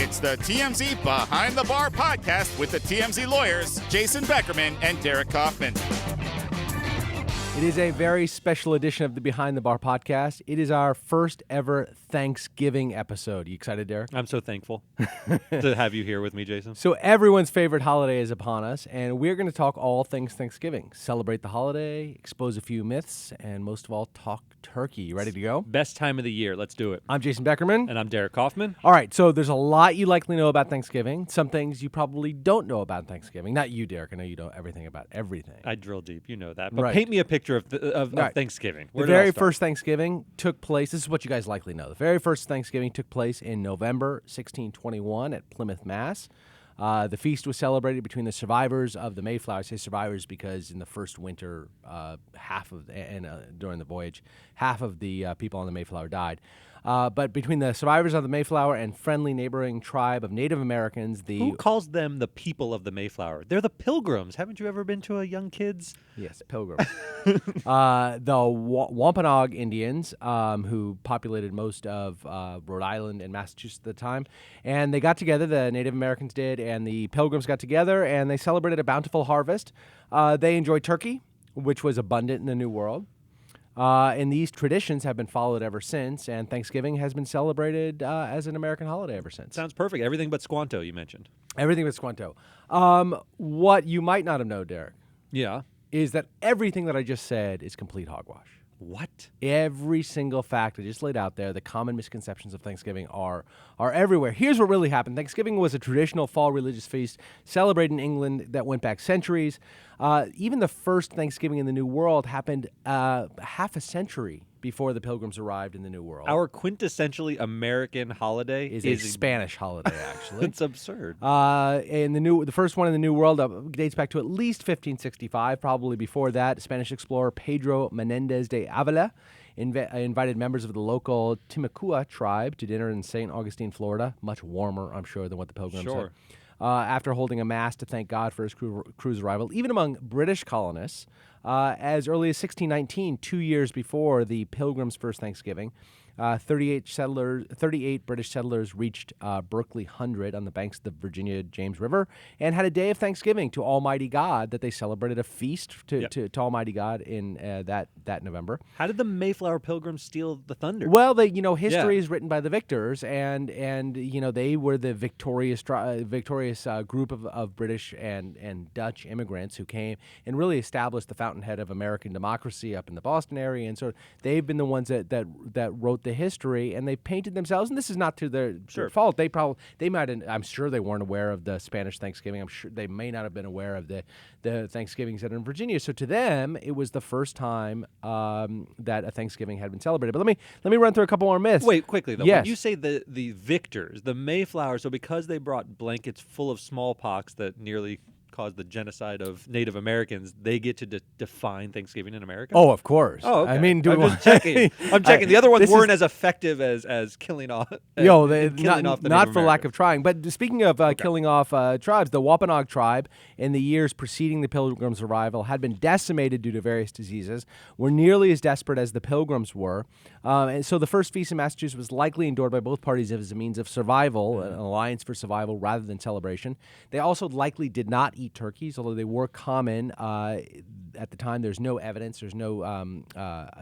It's the TMZ Behind the Bar podcast with the TMZ lawyers, Jason Beckerman and Derek Kaufman. It is a very special edition of the Behind the Bar podcast. It is our first ever Thanksgiving episode. You excited, Derek? I'm so thankful to have you here with me, Jason. So everyone's favorite holiday is upon us, and we're going to talk all things Thanksgiving. Celebrate the holiday, expose a few myths, and most of all, talk turkey. You ready to go? Best time of the year. Let's do it. I'm Jason Beckerman. And I'm Derek Kaufman. All right, so there's a lot you likely know about Thanksgiving. Some things you probably don't know about Thanksgiving. Not you, Derek. I know you know everything about everything. I drill deep. You know that. But Right. paint me a picture of Right. Thanksgiving. The very first Thanksgiving took place, this is what you guys likely know. The very first Thanksgiving took place in November 1621 at Plymouth, Mass. The feast was celebrated between the survivors of the Mayflower. I say survivors because in the first winter, during the voyage, half of the people on the Mayflower died. But between the survivors of the Mayflower and friendly neighboring tribe of Native Americans, Who calls them the people of the Mayflower? They're the Pilgrims. Haven't you ever been to a young kid's? Yes, Pilgrims. The Wampanoag Indians, who populated most of Rhode Island and Massachusetts at the time. And they got together, the Native Americans did, and the Pilgrims got together, and they celebrated a bountiful harvest. They enjoyed turkey, which was abundant in the New World. And these traditions have been followed ever since, and Thanksgiving has been celebrated as an American holiday ever since. Sounds perfect. Everything but Squanto, you mentioned. Everything but Squanto. What you might not have known, Derek, Yeah. is that everything that I just said is complete hogwash. What? Every single fact I just laid out there, the common misconceptions of Thanksgiving are everywhere. Here's what really happened. Thanksgiving was a traditional fall religious feast celebrated in England that went back centuries. Even the first Thanksgiving in the New World happened half a century before the Pilgrims arrived in the New World. Our quintessentially American holiday is a Spanish holiday, actually. It's absurd. And the first one in the New World dates back to at least 1565, probably before that. Spanish explorer Pedro Menendez de Avila invited members of the local Timucua tribe to dinner in St. Augustine, Florida. Much warmer, I'm sure, than what the Pilgrims Sure. had. After holding a mass to thank God for his crew's arrival, even among British colonists, as early as 1619, 2 years before the Pilgrims' first Thanksgiving, 38 British settlers reached Berkeley Hundred on the banks of the Virginia James River and had a day of Thanksgiving to Almighty God that they celebrated a feast to Almighty God in that November. How did the Mayflower Pilgrims steal the thunder? Well, history is written by the victors, and they were the victorious group of British and Dutch immigrants who came and really established the fountainhead of American democracy up in the Boston area, and so they've been the ones that wrote the history, and they painted themselves, and this is not to their fault. They might have, I'm sure they weren't aware of the Spanish Thanksgiving. I'm sure they may not have been aware of the Thanksgivings that are in Virginia. So to them, it was the first time that a Thanksgiving had been celebrated. But let me run through a couple more myths. Wait, quickly though. Yes. When you say the victors, the Mayflower, so because they brought blankets full of smallpox that nearly caused the genocide of Native Americans, they get to define Thanksgiving in America? Oh, of course. Oh, okay. I mean, I'm just checking. I'm checking. The other ones weren't as effective as killing off. Not the not Native for lack Americans. of trying. But speaking of killing off tribes, the Wampanoag tribe, in the years preceding the Pilgrims' arrival, had been decimated due to various diseases, were nearly as desperate as the Pilgrims were. And so the first feast in Massachusetts was likely endured by both parties as a means of survival, an alliance for survival rather than celebration. They also likely did not eat turkeys, although they were common at the time. There's no evidence. There's no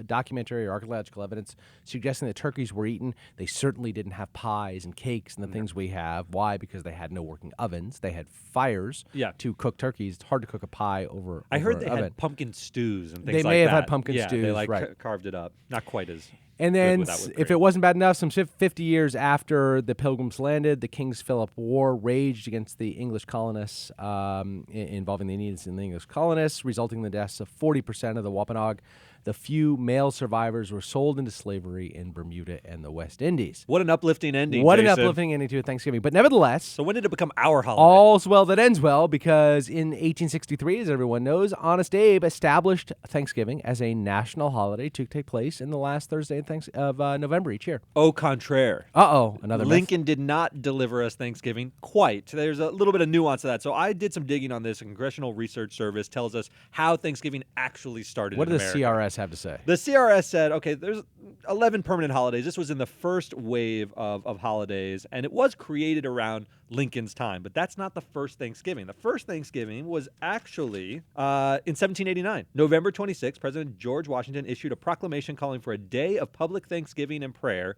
documentary or archaeological evidence suggesting that turkeys were eaten. They certainly didn't have pies and cakes and the things we have. Why? Because they had no working ovens. They had fires to cook turkeys. It's hard to cook a pie over I heard they an oven. had pumpkin stews and things They like that. may have had pumpkin They stews, like right. carved it up. Not quite as And good then, without whipped if cream. it wasn't bad enough, some 50 years after the Pilgrims landed, the King's Philip War raged against the English colonists, involving the Indians and the English colonists, resulting in the deaths of 40% of the Wampanoag. The few male survivors were sold into slavery in Bermuda and the West Indies. What an uplifting ending, What an Jason. uplifting ending to a Thanksgiving. But nevertheless, So when did it become our holiday? all's well that ends well, because in 1863, as everyone knows, Honest Abe established Thanksgiving as a national holiday to take place in the last Thursday of November each year. Au contraire. Another myth. Lincoln did not deliver us Thanksgiving quite. There's a little bit of nuance to that. So I did some digging on this. A Congressional Research Service tells us how Thanksgiving actually started What in did the America. CRS CRS have to say? The CRS said, okay, there's 11 permanent holidays. This was in the first wave of holidays, and it was created around Lincoln's time, but that's not the first Thanksgiving. The first Thanksgiving was actually in 1789. November 26, President George Washington issued a proclamation calling for a day of public thanksgiving and prayer.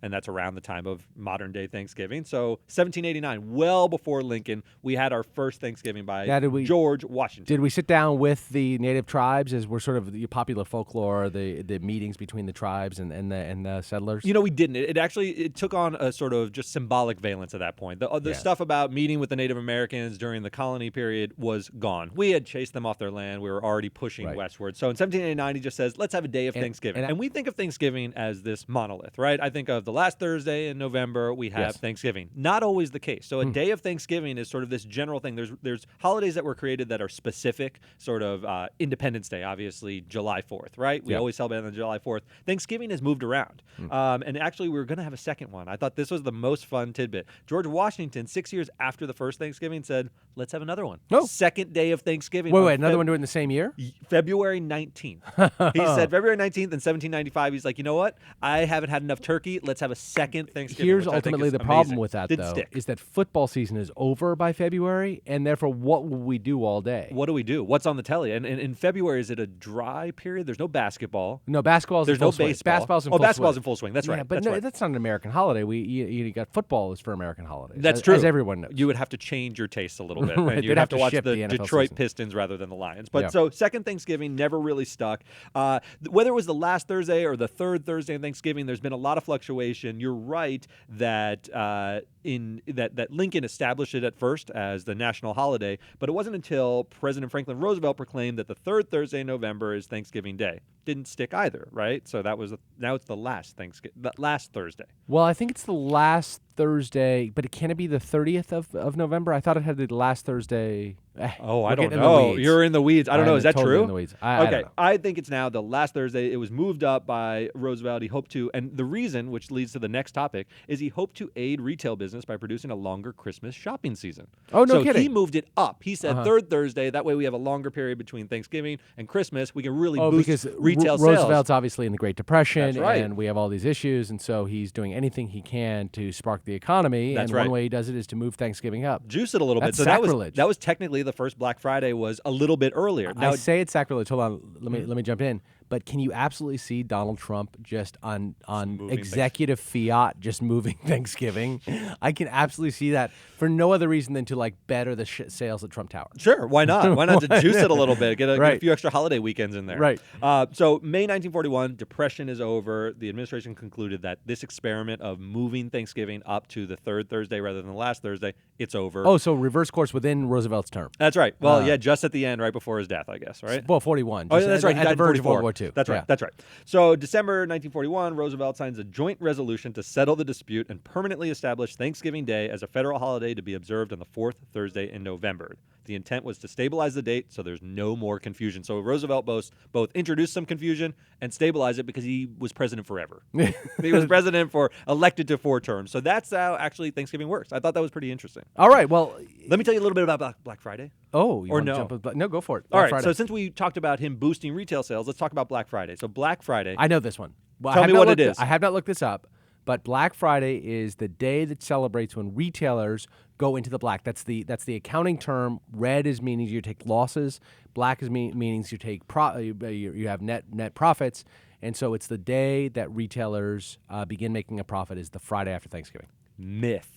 And that's around the time of modern-day Thanksgiving. So 1789, well before Lincoln, we had our first Thanksgiving by George Washington. Did we sit down with the native tribes as were sort of the popular folklore, the meetings between the tribes and the settlers? You know, we didn't. It took on a sort of just symbolic valence at that point. The stuff about meeting with the Native Americans during the colony period was gone. We had chased them off their land. We were already pushing westward. So in 1789, he just says, let's have a day of Thanksgiving. And we think of Thanksgiving as this monolith, right? I think of the last Thursday in November, we have Thanksgiving. Not always the case. So a day of Thanksgiving is sort of this general thing. There's holidays that were created that are specific, sort of Independence Day, obviously July 4th, right? We always celebrate on July 4th. Thanksgiving has moved around. And actually, we were going to have a second one. I thought this was the most fun tidbit. George Washington, 6 years after the first Thanksgiving, said, let's have another one. No. Second day of Thanksgiving. Wait, another one during the same year? February 19th. He said February 19th in 1795, he's like, you know what? I haven't had enough turkey. Let's have a second Thanksgiving. Here's ultimately the problem with that, Didn't though, stick. is that football season is over by February, and therefore, what will we do all day? What do we do? What's on the telly? And in February, is it a dry period? There's no basketball. No, basketball's There's in full no swing. baseball. Basketball's in full swing. That's right. But that's not an American holiday. You got football is for American holidays. That's true. As everyone knows. You would have to change your taste a little bit. Right, And you'd have to watch ship the the NFL Detroit season. Pistons rather than the Lions. But so second Thanksgiving never really stuck. Whether it was the last Thursday or the third Thursday of Thanksgiving, there's been a lot of fluctuation. You're right that that Lincoln established it at first as the national holiday, but it wasn't until President Franklin Roosevelt proclaimed that the third Thursday in November is Thanksgiving Day. Didn't stick either, right? So now it's the last Thursday. Well, I think it's the last Thursday, but can it be the 30th of November? I thought it had the last Thursday. I don't know. You're in the weeds. I don't know. Is that totally true? In the weeds. I think it's now the last Thursday. It was moved up by Roosevelt. He hoped to, and the reason, which leads to the next topic, is he hoped to aid retail business by producing a longer Christmas shopping season. Oh, no kidding. So he moved it up. He said third Thursday. That way we have a longer period between Thanksgiving and Christmas. We can really boost retail sales. Roosevelt's obviously in the Great Depression, That's right. and we have all these issues, and so he's doing anything he can to spark the economy. That's and right. one way he does it is to move Thanksgiving up. Juice it a little That's bit. So sacrilege. that was technically the first Black Friday was a little bit earlier. Now, I say it's sacrilege. Hold on, let me jump in. But can you absolutely see Donald Trump just on executive fiat just moving Thanksgiving? I can absolutely see that for no other reason than to better the sales at Trump Tower. Sure, why not? Why not to juice it a little bit? Get a few extra holiday weekends in there. Right. So May 1941, Depression is over. The administration concluded that this experiment of moving Thanksgiving up to the third Thursday rather than the last Thursday, it's over. Oh, so reverse course within Roosevelt's term. That's right. Well, just at the end, right before his death, I guess, right? Well, 41. Oh, that's right. At the verge of World War II. That's right. That's right. So December 1941, Roosevelt signs a joint resolution to settle the dispute and permanently establish Thanksgiving Day as a federal holiday to be observed on the fourth Thursday in November. The intent was to stabilize the date so there's no more confusion. So Roosevelt both introduced some confusion and stabilized it because he was president forever. He was president elected to 4 terms. So that's how actually Thanksgiving works. I thought that was pretty interesting. All right. Well, let me tell you a little bit about Black Friday. Oh, or no? No, go for it. All right. So since we talked about him boosting retail sales, let's talk about Black Friday. So Black Friday. I know this one. Well, Tell me what it is. I have not looked this up, but Black Friday is the day that celebrates when retailers go into the black. That's the accounting term. Red is meaning you take losses. Black is means you take you have net profits. And so it's the day that retailers begin making a profit is the Friday after Thanksgiving. Myth.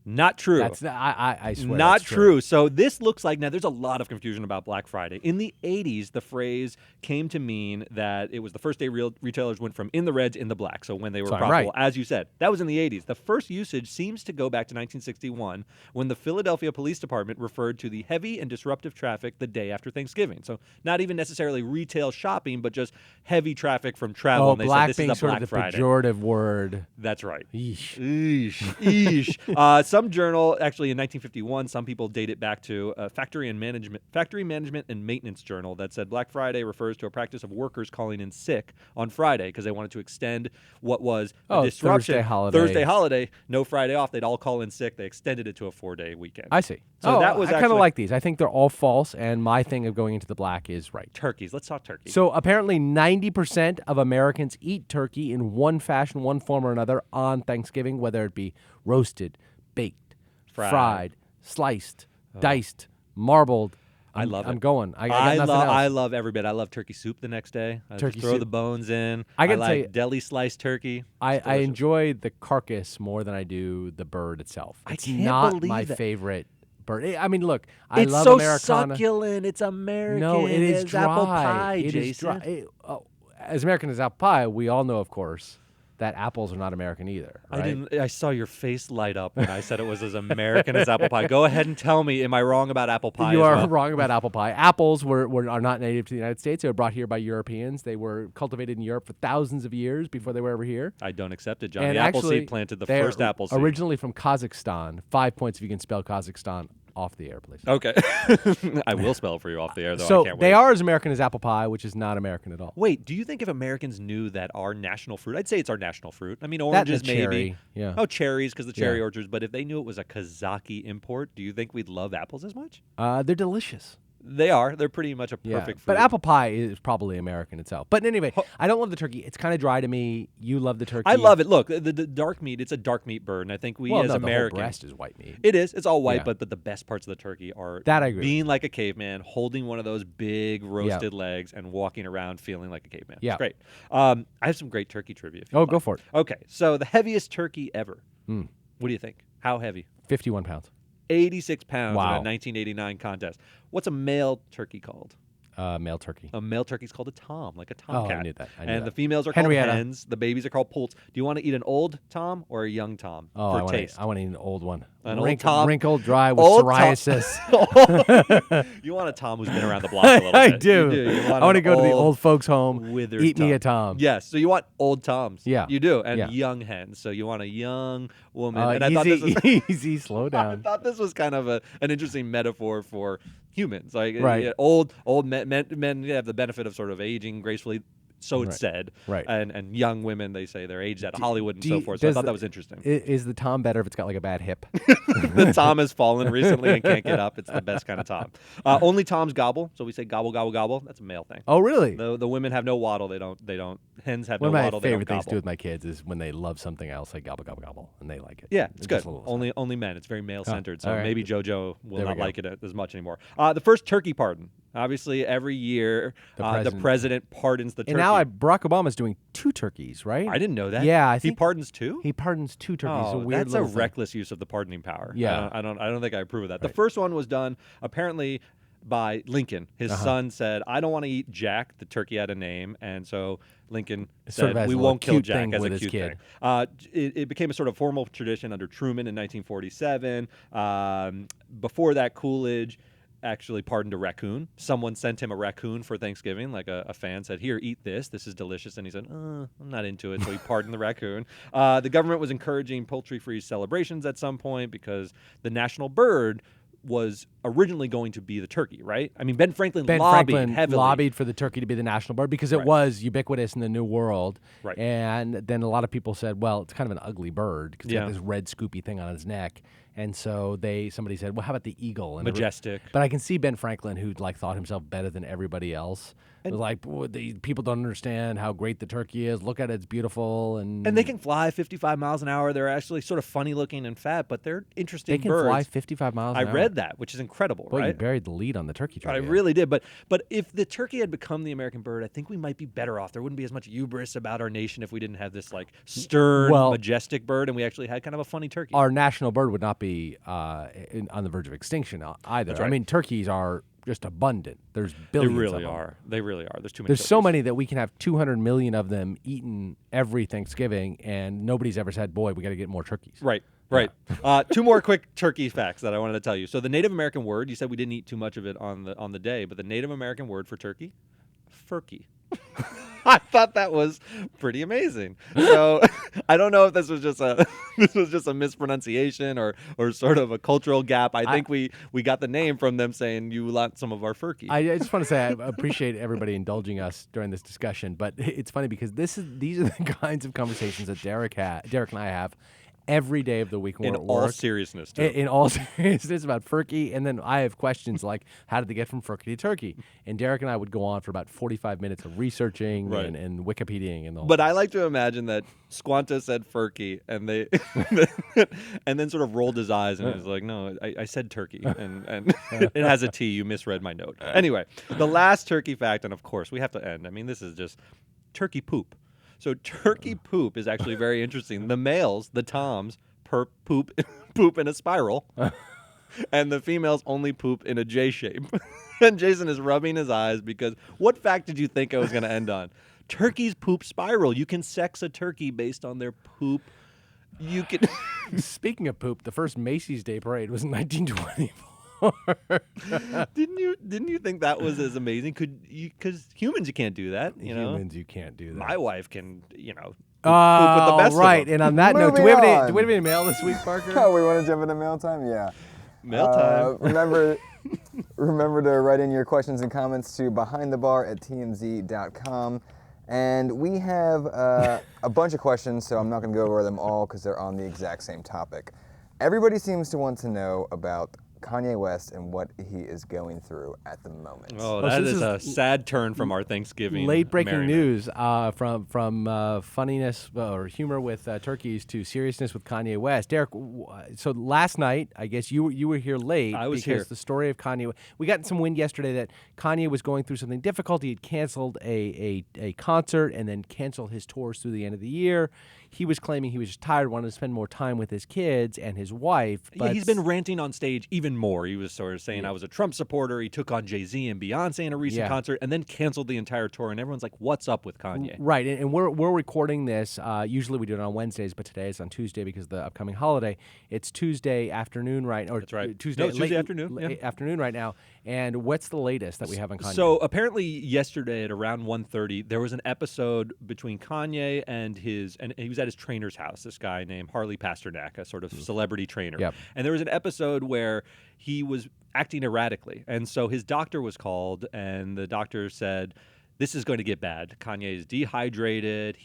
Not true. I swear. Not that's true. So this looks like, now there's a lot of confusion about Black Friday. In the 80s, the phrase came to mean that it was the first day retailers went from in the reds in the black. So when they were profitable, as you said. That was in the 80s. The first usage seems to go back to 1961 when the Philadelphia Police Department referred to the heavy and disruptive traffic the day after Thanksgiving. So not even necessarily retail shopping, but just heavy traffic from travel. Oh, and they black said, this being is a sort Black of the Friday. pejorative word. That's right. Eesh. Eesh. Eesh. some journal, actually in 1951, some people date it back to a factory management and maintenance journal that said Black Friday refers to a practice of workers calling in sick on Friday because they wanted to extend what was a disruption. Thursday holiday, no Friday off. They'd all call in sick. They extended it to a 4-day weekend. I see. So that was I kind of like these. I think they're all false, and my thing of going into the black is right. Turkeys. Let's talk turkey. So apparently 90% of Americans eat turkey in one fashion, one form or another on Thanksgiving, whether it be roasted, baked, fried, sliced, diced, marbled. I love it. I'm going. I got nothing else. I love every bit. I love turkey soup the next day. I Turkey just throw soup. the bones in. I like tell you, deli sliced turkey. I enjoy the carcass more than I do the bird itself. It's not my favorite bird. I mean, look, I love Americana. It's so succulent. It's American. No, it is dry. Apple pie, it Jason. is dry. As American as apple pie, we all know, of course, that apples are not American either. Right? I saw your face light up when I said it was as American as apple pie. Go ahead and tell me, am I wrong about apple pie? You are wrong about apple pie. Apples are not native to the United States. They were brought here by Europeans. They were cultivated in Europe for thousands of years before they were ever here. I don't accept it, John. And the actually, Appleseed planted the first apple seed. Originally from Kazakhstan. 5 points if you can spell Kazakhstan off the air, please. Okay. I will spell it for you off the air, though. So I can't wait. they are as American as apple pie, which is not American at all. Wait, do you think if Americans knew that our national fruit, I'd say it's our national fruit. I mean, oranges maybe. Cherry, yeah. Oh, cherries because the cherry orchards. But if they knew it was a Kazaki import, do you think we'd love apples as much? They're delicious. They are. They're pretty much a perfect fruit. But apple pie is probably American itself. But anyway, I don't love the turkey. It's kind of dry to me. You love the turkey. I love it. Look, the dark meat, it's a dark meat bird. And I think we as Americans. The whole breast is white meat. It is. It's all white, but the best parts of the turkey are that I agree being like a caveman, holding one of those big roasted legs, and walking around feeling like a caveman. Yeah. It's great. I have some great turkey trivia. Go for it. Okay. So the heaviest turkey ever. What do you think? How heavy? 51 pounds. 86 pounds in a Wow. 1989 contest. What's a male turkey called? Male turkey. A male turkey is called a tom, like a tomcat. Oh, I knew that. And the females are Henrietta. called hens. The babies are called poults. Do you want to eat an old tom or a young tom for taste? I want to eat an old one. Old tom? Wrinkled, dry, with Old psoriasis. You want a tom who's been around the block a little bit. I do. You I want to go to the old folks' home, withered eat me tom. a tom. Yes. So you want old toms. Yeah. You do. And young hens. So you want a young woman. And I easy, thought this was easy, slow down. I thought this was kind of an interesting metaphor for humans. Like old men have the benefit of sort of aging gracefully. So it's said. Right. And young women, they say they're aged at Hollywood and so forth. So I thought that was interesting. Is the tom better if it's got like a bad hip? The tom has fallen recently and can't get up. It's the best kind of tom. Only toms gobble. So we say gobble, gobble, gobble. That's a male thing. Oh, really? The women have no waddle. They don't. Hens have One no of my waddle. favorite they don't things to do with my kids is when they love something else, like gobble, gobble, gobble, and they like it. Yeah, it's good. just a little Only men. It's very male centered. So all right. maybe JoJo will There we not go. like it as much anymore. The first turkey pardon. Obviously, every year the president pardons the turkey. And now Barack Obama's doing 2 turkeys, right? I didn't know that. Yeah, I think he pardons 2. He pardons 2 turkeys. Oh, a weird that's a little thing. reckless use of the pardoning power. Yeah. I don't think I approve of that. Right. The first one was done apparently by Lincoln. His son said, "I don't want to eat Jack." The turkey had a name, and so Lincoln Sort of said, as "We a won't kill cute Jack," thing as with a his cute kid. thing. It became a sort of formal tradition under Truman in 1947. Before that, Coolidge actually pardoned a raccoon. Someone sent him a raccoon for Thanksgiving. Like a fan said, "Here, eat this. This is delicious." And he said, "I'm not into it." So he pardoned the raccoon. The government was encouraging poultry-free celebrations at some point because the national bird was originally going to be the turkey, right? I mean, Ben Franklin lobbied for the turkey to be the national bird because it was ubiquitous in the New World. Right. And then a lot of people said, well, it's kind of an ugly bird because it's got this red scoopy thing on his neck. And so somebody said, well, how about the eagle? And Majestic. But I can see Ben Franklin, who thought himself better than everybody else. It was like, people don't understand how great the turkey is. Look at it, it's beautiful. And they can fly 55 miles an hour. They're actually sort of funny looking and fat, but they're interesting birds. They can fly 55 miles an hour. I read that, which is incredible, Boy, right? you buried the lead on the turkey trivia. I really did. But if the turkey had become the American bird, I think we might be better off. There wouldn't be as much hubris about our nation if we didn't have this like stern, majestic bird, and we actually had kind of a funny turkey. Our national bird would not be on the verge of extinction either. That's right. I mean, turkeys are just abundant. There's billions They of really them. are. They really are. There's too many. There's so many that we can have 200 million of them eaten every Thanksgiving, and nobody's ever said, boy, we got to get more turkeys. Right. Right. 2 more quick turkey facts that I wanted to tell you. So the Native American word, you said we didn't eat too much of it on the day, but the Native American word for turkey, furkey. I thought that was pretty amazing. So I don't know if this was just a mispronunciation or sort of a cultural gap. I think we got the name from them saying you want some of our furky. I just want to say I appreciate everybody indulging us during this discussion, but it's funny because these are the kinds of conversations that Derek and I have every day of the week when in we're at all work. seriousness, too. In all seriousness about Furky, and then I have questions like, how did they get from Furky to Turkey? And Derek and I would go on for about 45 minutes of researching and Wikipediaing and the whole But thing. I like to imagine that Squanto said Furky, and they and then sort of rolled his eyes and was like, no, I said turkey, and it has a T. You misread my note. Anyway, the last turkey fact, and of course we have to end. I mean, this is just turkey poop. So turkey poop is actually very interesting. The males, the toms, poop in a spiral, and the females only poop in a J shape. And Jason is rubbing his eyes because what fact did you think I was going to end on? Turkeys poop spiral. You can sex a turkey based on their poop. You can. Speaking of poop, the first Macy's Day Parade was in 1924. Didn't you think that was as amazing? Because humans, you can't do that. Humans, you can't do that. My wife can, poop with the Oh, best right. of them. And on that note, do we have any mail this week, Parker? Oh, we want to jump into mail time? Yeah. Mail time. Remember to write in your questions and comments to behindthebar@tmz.com. And we have a bunch of questions, so I'm not going to go over them all because they're on the exact same topic. Everybody seems to want to know about Kanye West and what he is going through at the moment. Oh, that is a sad turn from our Thanksgiving. Late breaking merriment. news from funniness or humor with turkeys to seriousness with Kanye West. Derek, so last night, I guess you were here late. I was because here. The story of Kanye. We got some wind yesterday that Kanye was going through something difficult. He had canceled a concert and then canceled his tours through the end of the year. He was claiming he was just tired, wanted to spend more time with his kids and his wife. But Yeah, he's been ranting on stage even more. He was sort of saying, I was a Trump supporter. He took on Jay-Z and Beyonce in a recent concert and then canceled the entire tour. And everyone's like, what's up with Kanye? Right, and we're recording this. Usually we do it on Wednesdays, but today it's on Tuesday because of the upcoming holiday. It's Tuesday afternoon, right? Or That's right. Tuesday, No, it's Tuesday afternoon. Afternoon right now. And what's the latest that we have on Kanye? So apparently yesterday at around 1:30, there was an episode between Kanye and he was at his trainer's house, this guy named Harley Pasternak, a sort of celebrity trainer. Yep. And there was an episode where he was acting erratically. And so his doctor was called, and the doctor said, this is going to get bad. Kanye is dehydrated.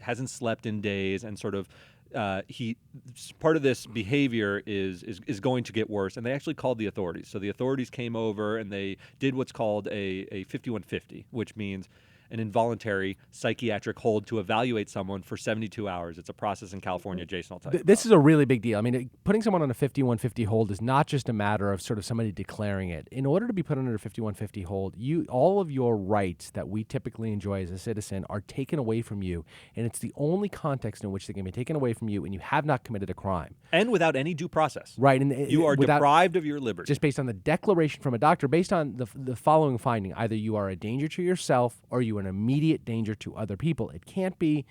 Hasn't slept in days, and sort of part of this behavior is going to get worse. And they actually called the authorities. So the authorities came over and they did what's called a 5150, which means an involuntary psychiatric hold to evaluate someone for 72 hours. It's a process in California. Jason will tell you. This is a really big deal. I mean, putting someone on a 5150 hold is not just a matter of sort of somebody declaring it. In order to be put under a 5150 hold, all of your rights that we typically enjoy as a citizen are taken away from you, and it's the only context in which they can be taken away from you, and you have not committed a crime. And without any due process. Right. And you are deprived of your liberty. Just based on the declaration from a doctor, based on the following finding: either you are a danger to yourself or you are an immediate danger to other people. It can't be,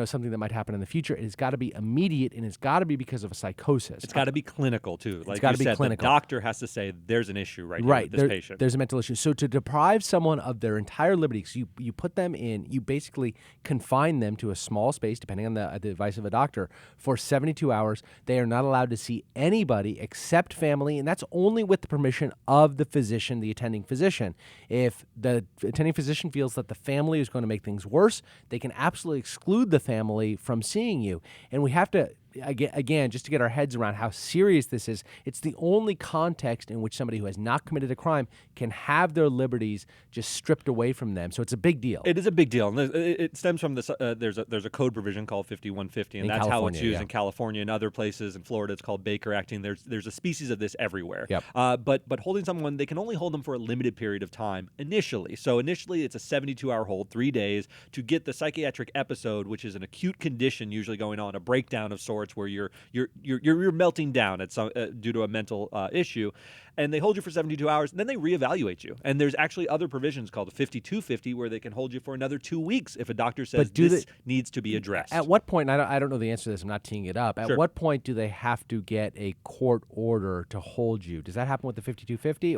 something that might happen in the future. It has got to be immediate, and it's got to be because of a psychosis. It's got to be clinical, too. Like it's got to be said, clinical. The doctor has to say there's an issue here with this patient. There's a mental issue. So to deprive someone of their entire liberty, so you put them in, you basically confine them to a small space, depending on the advice of a doctor, for 72 hours. They are not allowed to see anybody except family, and that's only with the permission of the physician, the attending physician. If the attending physician feels that the family is going to make things worse, they can absolutely exclude the family from seeing you. And we have to, again, just to get our heads around how serious this is, it's the only context in which somebody who has not committed a crime can have their liberties just stripped away from them. So it's a big deal. It is a big deal. And it stems from this. There's a code provision called 5150, and that's how it's used in California and other places. In Florida, it's called Baker Acting. There's a species of this everywhere. Yep. But holding someone, they can only hold them for a limited period of time initially. So initially, it's a 72-hour hold, 3 days, to get the psychiatric episode, which is an acute condition usually going on, a breakdown of sorts where you're melting down due to a mental issue. and they hold you for 72 hours, and then they reevaluate you. And there's actually other provisions called a 5250 where they can hold you for another 2 weeks if a doctor says this needs to be addressed. At what point, I don't know the answer to this, I'm not teeing it up, at what point do they have to get a court order to hold you? Does that happen with the 5250?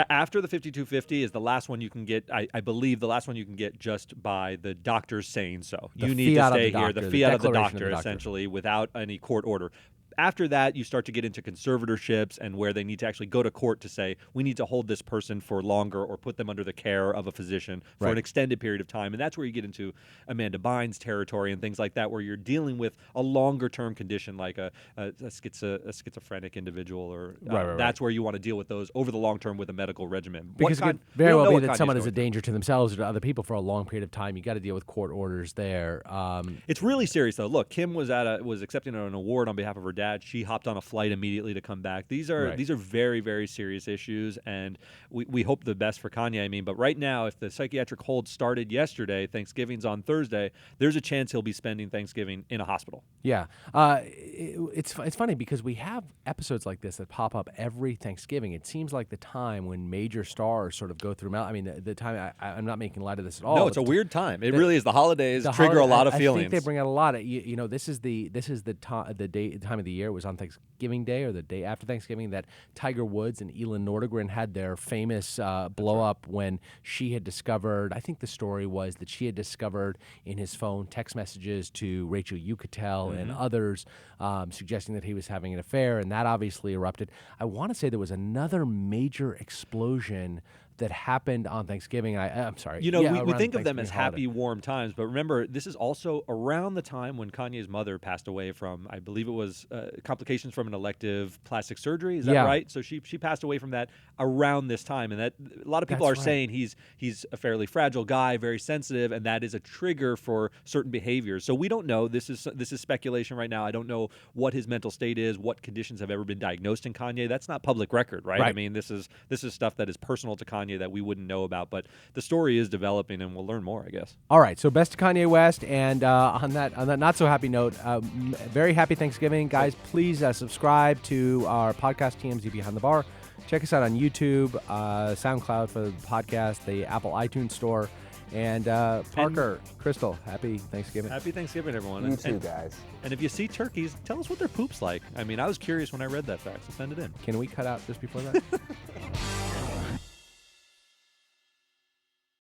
After the 5250 is the last one you can get, I believe the last one you can get just by the doctor saying so. You need to stay here, the fiat of the doctor, essentially, without any court order. After that, you start to get into conservatorships and where they need to actually go to court to say, we need to hold this person for longer or put them under the care of a physician for an extended period of time. And that's where you get into Amanda Bynes territory and things like that, where you're dealing with a longer-term condition like a schizophrenic individual. Or that's where you want to deal with those over the long term with a medical regimen. Because it could very well be that someone is a danger to themselves or to other people for a long period of time. You got to deal with court orders there. It's really serious, though. Look, Kim was accepting an award on behalf of her dad. She hopped on a flight immediately to come back. These are very, very serious issues, and we hope the best for Kanye. But right now, if the psychiatric hold started yesterday, Thanksgiving's on Thursday, there's a chance he'll be spending Thanksgiving in a hospital. Yeah. It's funny because we have episodes like this that pop up every Thanksgiving. It seems like the time when major stars sort of go through the time, I'm not making light of this at all. No, it's a weird time. It really is. The holidays trigger a lot of feelings. I think they bring out a lot of, this is the time of the year. It was on Thanksgiving Day or the day after Thanksgiving that Tiger Woods and Elin Nordegren had their famous blow up when she had discovered, I think the story was that she had discovered in his phone text messages to Rachel Yucatel and others suggesting that he was having an affair, and that obviously erupted. I want to say there was another major explosion that happened on Thanksgiving. I'm sorry. We think of them as happy, warm times, but remember, this is also around the time when Kanye's mother passed away from, I believe it was complications from an elective plastic surgery. Is that right? So she passed away from that around this time, and that a lot of people are saying he's a fairly fragile guy, very sensitive, and that is a trigger for certain behaviors. So we don't know. This is speculation right now. I don't know what his mental state is, what conditions have ever been diagnosed in Kanye. That's not public record, right? I mean, this is stuff that is personal to Kanye that we wouldn't know about, but the story is developing, and we'll learn more, I guess. All right, so best to Kanye West, and on that not so happy note, very happy Thanksgiving, guys. Please subscribe to our podcast, TMZ Behind the Bar. Check us out on YouTube, SoundCloud for the podcast, the Apple iTunes Store, and Parker, Crystal, happy Thanksgiving. Happy Thanksgiving, everyone. You too, guys. And if you see turkeys, tell us what their poop's like. I mean, I was curious when I read that fact, so send it in. Can we cut out just before that?